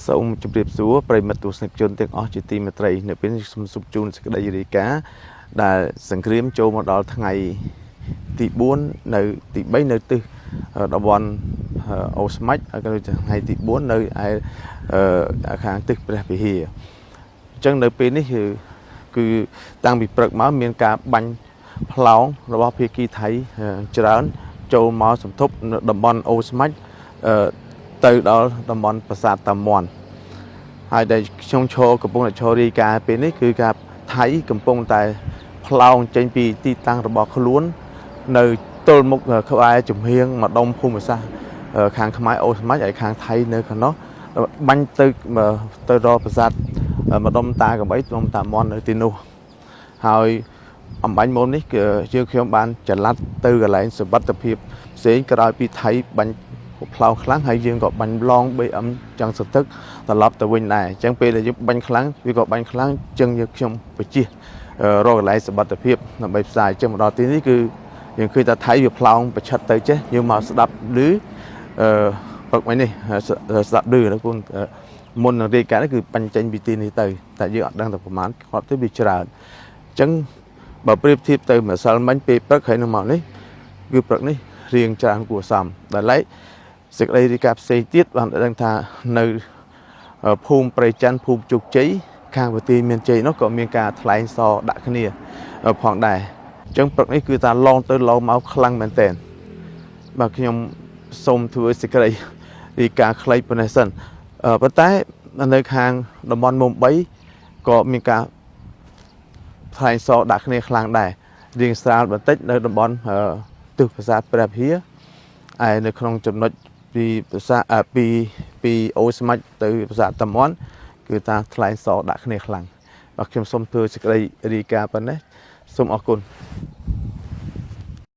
សូមជម្រាបសួរប្រិយមិត្តទស្សនិកជនទាំងអស់ជាទីមេត្រីនៅពេលនេះសូមជូនសេចក្តីរាយការណ៍ដែលសង្គ្រាមចូលមកដល់ថ្ងៃទី4នៅទី3នៅទិសតំបន់អូស្មាច់ហើយក៏ថ្ងៃទី4នៅឯខាងទិសព្រះវិហារអញ្ចឹងនៅពេលនេះគឺតាំងពីព្រឹកមកមានការបាញ់ផ្លោងរបស់ភាគីថៃច្រើនចូលមកសន្ទប់នៅតំបន់អូស្មាច់ទៅដល់តំបន់ប្រាសាទតាមាន់ហើយដែលខ្ញុំកំពុងតែរាយការណ៍ពេលនេះគឺការថៃកំពុងតែផ្លោងចេញពីទីតាំងរបស់ខ្លួននៅទល់មុខក្បែរជំហៀងម្ដុំភូមិសាស្ត្រខាងខ្មែរអូស្មាច់ហើយខាងថៃនៅខាងនោះបាញ់ទៅរកប្រាសាទម្ដុំតាកបីម្ដុំតាមាន់នៅទីនោះហើយអំបញ្ញមុននេះគឺយើងខ្ញុំបានចល័តទៅកន្លែងសុវត្ថិភាពផ្សេងក្រោយពីថៃបាញ់ផ្លោងខ្លាំងហើយយើងក៏បាញ់ឡង BM ចង់សទឹកត្រឡប់ទៅវិញដែរអញ្ចឹងពេលដែលយើងបាញ់ខ្លាំងវាក៏បាញ់ខ្លាំងអញ្ចឹងខ្ញុំបញ្ជារកកន្លែងសុវត្ថិភាពដើម្បីផ្សាយអញ្ចឹងមកដល់ទីនេះគឺយើងឃើញថាថៃវាផ្លោងប្រឆិតទៅចេះយើងមកស្ដាប់ឮព្រឹកមិញនេះស្ដាប់ឮណាគុណមុននឹងរាយការណ៍នេះគឺបញ្ចេញពីទីនេះទៅតែយើងអត់ដឹងតែប្រហែលគាត់ទៅវាច្រើនអញ្ចឹងបើប្រៀបធៀបទៅម្សិលមិញពេលព្រឹកហើយនឹងមកនេះគឺព្រឹកនេះរៀងច្រើនគួរសមដល់ឡែកសេចក្តីរាយការណ៍ផ្សេងទៀតបានដឹងថានៅភូមិព្រៃច័ន្ទភូមិជោគជ័យខាងប្រទេសមានជ័យនោះក៏មានការថ្លែងសរដាក់គ្នាផងដែរអញ្ចឹងព្រឹកនេះគឺថាឡងទៅឡងមកខ្លាំងមែនតើបាទខ្ញុំសូមធ្វើសេចក្តីរាយការណ៍ខ្លីប៉ុណ្ណេះសិនប៉ុន្តែនៅខាងតំបន់មុំ3ក៏មានការថ្លែងសរដាក់គ្នាខ្លាំងដែររៀងស្រាលបន្តិចនៅតំបន់ទិសប្រាសាទព្រះវិហារហើយនៅក្នុងចំណុចពីប្រាសាទពីអូស្មាច់ទៅប្រាសាទតាមាន់គឺថាថ្លែងសរដាក់គ្នាខ្លាំងបាទខ្ញុំសូមធ្វើសេចក្តីរាយការណ៍ប៉ុណ្ណេះសូមអរគុណ